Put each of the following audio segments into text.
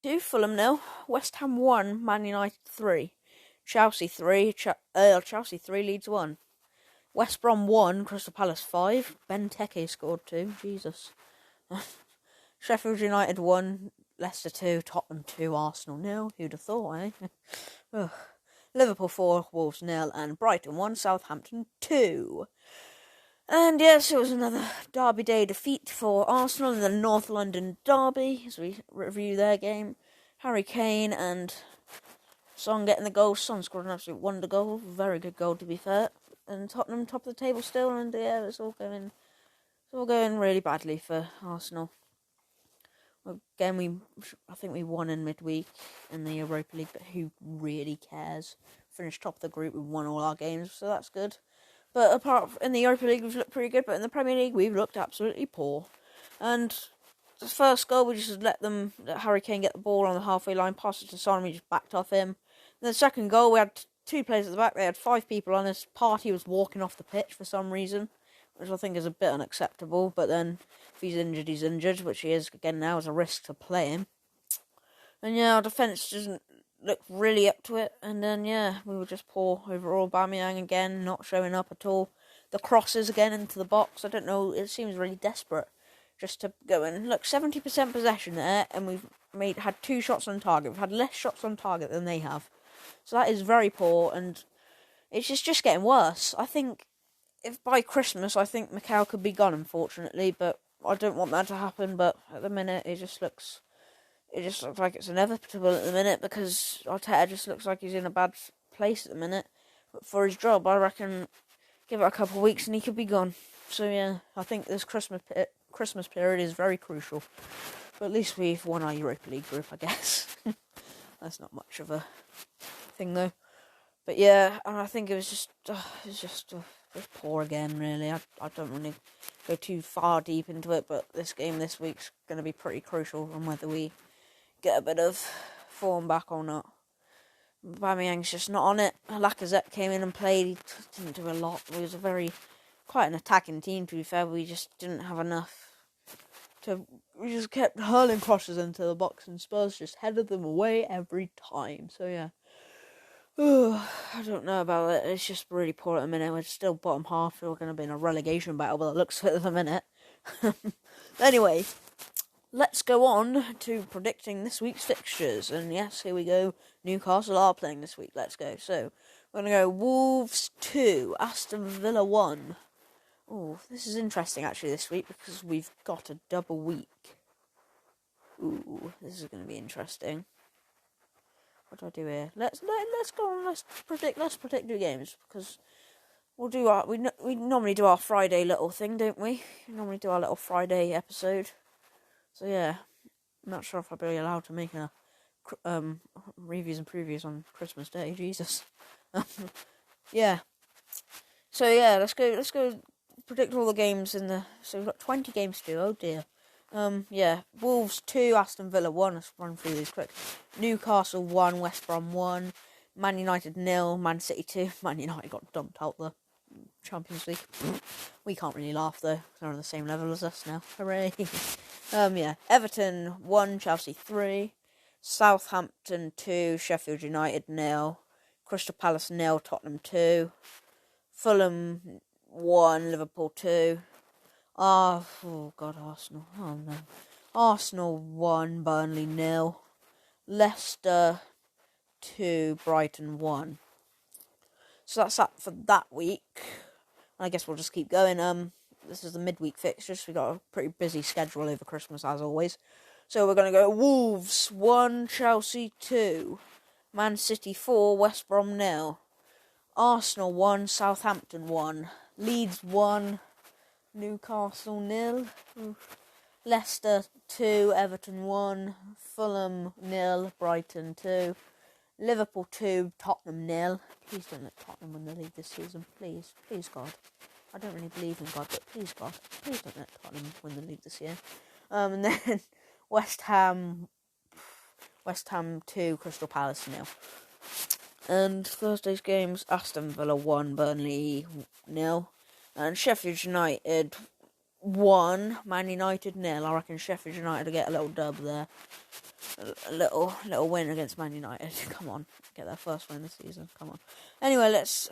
2, Fulham 0, West Ham 1, Man United 3, Chelsea 3, Chelsea 3, Leeds 1, West Brom 1, Crystal Palace 5, Benteke scored 2, Jesus. Sheffield United 1, Leicester 2, Tottenham 2, Arsenal 0, who'd have thought, eh? Liverpool 4, Wolves 0, and Brighton 1, Southampton 2. And yes, it was another Derby Day defeat for Arsenal in the North London Derby, as we review their game. Harry Kane and Son getting the goal. Son scored an absolute wonder goal, very good goal to be fair. And Tottenham top of the table still, and yeah, it's all going really badly for Arsenal. Again, I think we won in midweek in the Europa League, but who really cares? Finished top of the group, we won all our games, so that's good. But in the Europa League, we've looked pretty good, but in the Premier League, we've looked absolutely poor. And the first goal, we just let Harry Kane get the ball on the halfway line, pass it to Son, we just backed off him. And the second goal, we had 2 players at the back, they had 5 people on this. Party was walking off the pitch for some reason, which I think is a bit unacceptable, but then if he's injured, he's injured, which he is again now, as a risk to play him. And yeah, our defence doesn't look really up to it, and then yeah, we were just poor overall. Aubameyang again, not showing up at all. The crosses again into the box, I don't know, it seems really desperate just to go in. Look, 70% possession there, and we've had 2 shots on target. We've had less shots on target than they have. So that is very poor, and it's just getting worse. I think if by Christmas, I think Mikel could be gone, unfortunately, but I don't want that to happen. But at the minute, it just looks like it's inevitable at the minute, because Arteta just looks like he's in a bad place at the minute. But for his job, I reckon give it a couple of weeks and he could be gone. So yeah, I think this Christmas period is very crucial. But at least we've won our Europa League group, I guess. That's not much of a thing though. But yeah, and I think it was just poor again, really. I don't want to go too far deep into it, but this game this week's going to be pretty crucial on whether we get a bit of form back or not. Aubameyang's just not on it. Lacazette came in and played. He didn't do a lot. It was quite an attacking team, to be fair. We just didn't have enough we just kept hurling crosses into the box, and Spurs just headed them away every time. So yeah. I don't know about it. It's just really poor at the minute. We're still bottom half. We're going to be in a relegation battle, but it looks for it at the minute. Anyway, let's go on to predicting this week's fixtures. And yes, here we go. Newcastle are playing this week. Let's go. So, we're going to go Wolves 2, Aston Villa 1. Oh, this is interesting actually this week, because we've got a double week. Ooh, this is going to be interesting. What do I do here? Let's go on. Let's predict the games, because we'll do we normally do our Friday little thing, don't we? We normally do our little Friday episode. So yeah, I'm not sure if I'll be allowed to make a reviews and previews on Christmas Day. Jesus. Yeah. So yeah, let's go predict all the games so we've got 20 games to do. Oh dear. Yeah, Wolves 2, Aston Villa 1. Let's run through these quick. Newcastle 1, West Brom 1, Man United 0, Man City 2. Man United got dumped out the Champions League. We can't really laugh though, they're on the same level as us now. Hooray! Yeah, Everton 1, Chelsea 3, Southampton 2, Sheffield United 0, Crystal Palace 0, Tottenham 2, Fulham 1, Liverpool 2. Oh God, Arsenal. Oh no. Arsenal 1, Burnley 0. Leicester 2, Brighton 1. So that's that for that week. I guess we'll just keep going. This is the midweek fixtures. We got a pretty busy schedule over Christmas as always. So we're gonna go Wolves 1, Chelsea 2, Man City 4, West Brom 0, Arsenal 1, Southampton 1, Leeds 1, Newcastle 0, Leicester 2, Everton 1, Fulham 0, Brighton 2, Liverpool 2, Tottenham 0. Please don't let Tottenham win the league this season. Please God. I don't really believe in God, but please God, please don't let Tottenham win the league this year. And then West Ham 2, Crystal Palace 0. And Thursday's games: Aston Villa 1, Burnley 0. And Sheffield United 1, Man United 0. I reckon Sheffield United will get a little dub there. A little win against Man United. Come on, get their first win this season. Come on. Anyway, let's.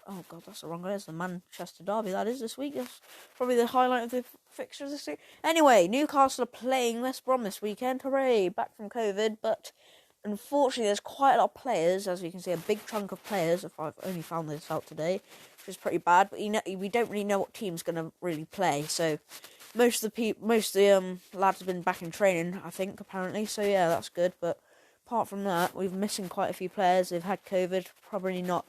Oh god, that's the wrong one. It's the Manchester derby. That is this week. That's probably the highlight of the fixtures this week. Anyway, Newcastle are playing West Brom this weekend. Hooray! Back from COVID, but unfortunately, there's quite a lot of players. As you can see, a big chunk of players. If I've only found this out today, which is pretty bad. But we don't really know what team's going to really play. So most of the lads have been back in training, I think, apparently. So yeah, that's good. But apart from that, we're missing quite a few players. They've had COVID, probably not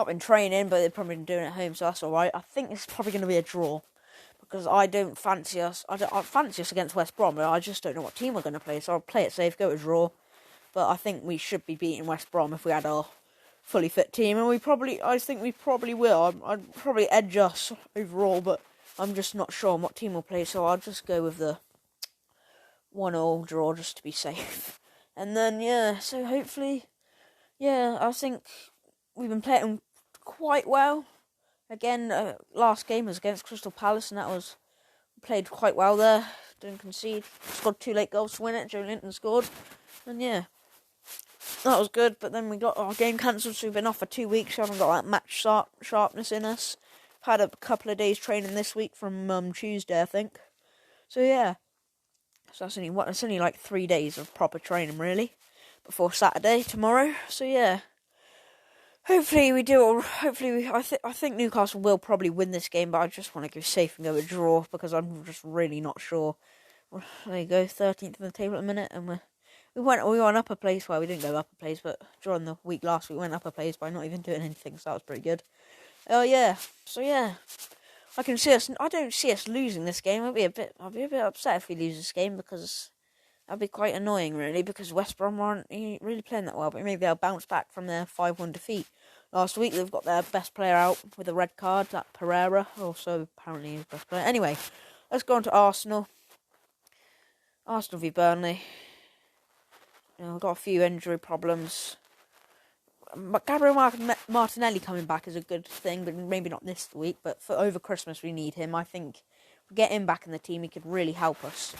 been training, but they've probably been doing it at home, so that's all right. I think it's probably going to be a draw because I don't fancy us. I fancy us against West Brom, but I just don't know what team we're going to play. So I'll play it safe, go to draw. But I think we should be beating West Brom if we had our fully fit team, and I think we probably will. I'd probably edge us overall, but I'm just not sure on what team we'll play. So I'll just go with the 1-1 draw just to be safe. And then yeah, so hopefully, yeah, I think we've been playing quite well. Again, last game was against Crystal Palace, and played quite well there. Didn't concede. Scored 2 late goals to win it. Joe Linton scored. And yeah, that was good. But then we got our game cancelled, so we've been off for 2 weeks. We haven't got that match sharpness in us. Had a couple of days training this week from Tuesday, I think. So yeah, so that's only like 3 days of proper training really before Saturday tomorrow. So yeah. Hopefully we do. I think Newcastle will probably win this game, but I just want to go safe and go a draw because I'm just really not sure. Well, there you go, 13th in the table at the minute, and we went upper place. Well, we didn't go upper place, but during the week last we went upper place by not even doing anything, so that was pretty good. Oh yeah, so yeah, I don't see us losing this game. I'll be a bit upset if we lose this game because that'd be quite annoying, really, because West Brom aren't really playing that well, but maybe they'll bounce back from their 5-1 defeat. Last week, they've got their best player out with a red card, that Pereira, also apparently his best player. Anyway, let's go on to Arsenal. Arsenal v Burnley. We've got a few injury problems. Gabriel Martinelli coming back is a good thing, but maybe not this week, but for over Christmas we need him. I think if we get him back in the team, he could really help us.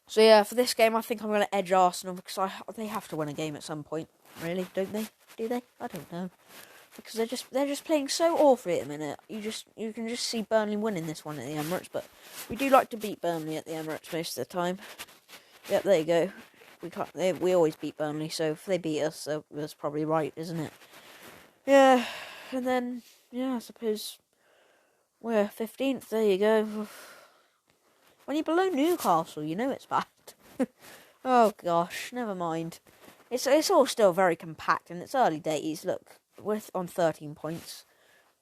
So yeah, for this game, I think I'm going to edge Arsenal because they have to win a game at some point, really, don't they? Do they? I don't know, because they're just playing so awfully at the minute. You can just see Burnley winning this one at the Emirates, but we do like to beat Burnley at the Emirates most of the time. Yep, there you go. We always beat Burnley, so if they beat us, so that's probably right, isn't it? Yeah, and then yeah, I suppose we're 15th. There you go. When you're below Newcastle, you know it's bad. Oh gosh, never mind. It's all still very compact, and it's early days. Look, we're on 13 points.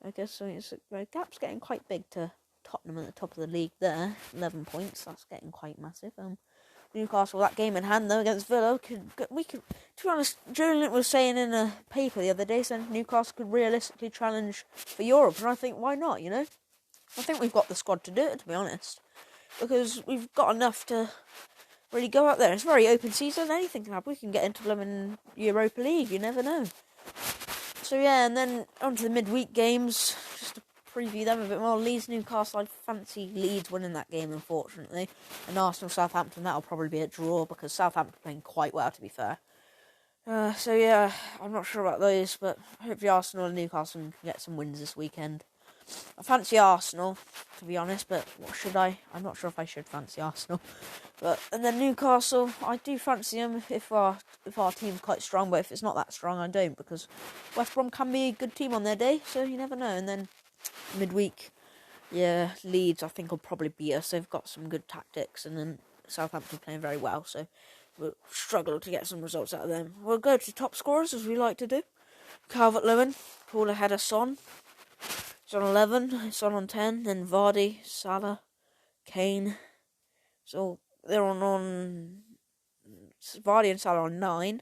I guess so. The gap's getting quite big to Tottenham at the top of the league there. 11 points. That's getting quite massive. Newcastle, that game in hand though against Villa, we could. To be honest, Julian was saying in a paper the other day, saying Newcastle could realistically challenge for Europe, and I think why not? I think we've got the squad to do it, to be honest, because we've got enough to really go out there. It's a very open season. Anything can happen. We can get into blooming Europa League. You never know. So yeah, and then on to the midweek games. Just to preview them a bit more. Leeds, Newcastle. I fancy Leeds winning that game, unfortunately. And Arsenal, Southampton. That'll probably be a draw because Southampton are playing quite well, to be fair. So yeah, I'm not sure about those, but hopefully Arsenal and Newcastle can get some wins this weekend. I fancy Arsenal, to be honest, but what should I? I'm not sure if I should fancy Arsenal. And then Newcastle, I do fancy them if our team's quite strong, but if it's not that strong, I don't, because West Brom can be a good team on their day, so you never know. And then midweek, yeah, Leeds I think will probably beat us. They've got some good tactics, and then Southampton playing very well, so we'll struggle to get some results out of them. We'll go to top scorers, as we like to do. Calvert-Lewin, Paul ahead of Son. He's on 11, Son on 10, then Vardy, Salah, Kane. So they're on Vardy and Salah on 9.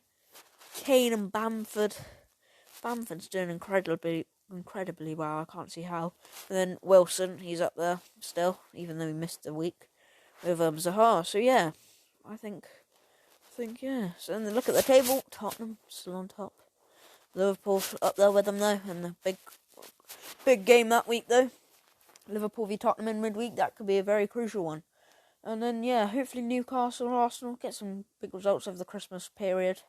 Kane and Bamford. Bamford's doing incredibly well. I can't see how. And then Wilson, he's up there still, even though he missed the week with Zaha. So yeah, I think yeah. So then look at the table. Tottenham still on top. Liverpool up there with them though, and the big game that week though. Liverpool v Tottenham in midweek. That could be a very crucial one. And then, yeah, hopefully Newcastle and Arsenal get some big results over the Christmas period,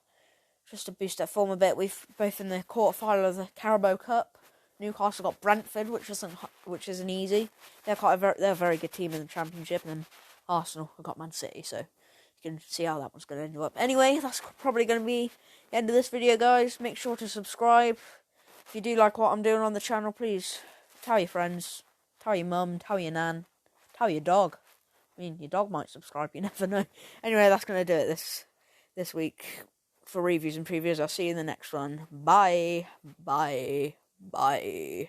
just to boost their form a bit. We've both in the quarterfinal of the Carabao Cup. Newcastle got Brentford, which isn't easy. They're a very good team in the Championship, and then Arsenal have got Man City, so you can see how that one's going to end up. Anyway, that's probably going to be the end of this video, guys. Make sure to subscribe. If you do like what I'm doing on the channel, please tell your friends, tell your mum, tell your nan, tell your dog. I mean, your dog might subscribe, you never know. Anyway, that's going to do it this week for reviews and previews. I'll see you in the next one. Bye. Bye. Bye.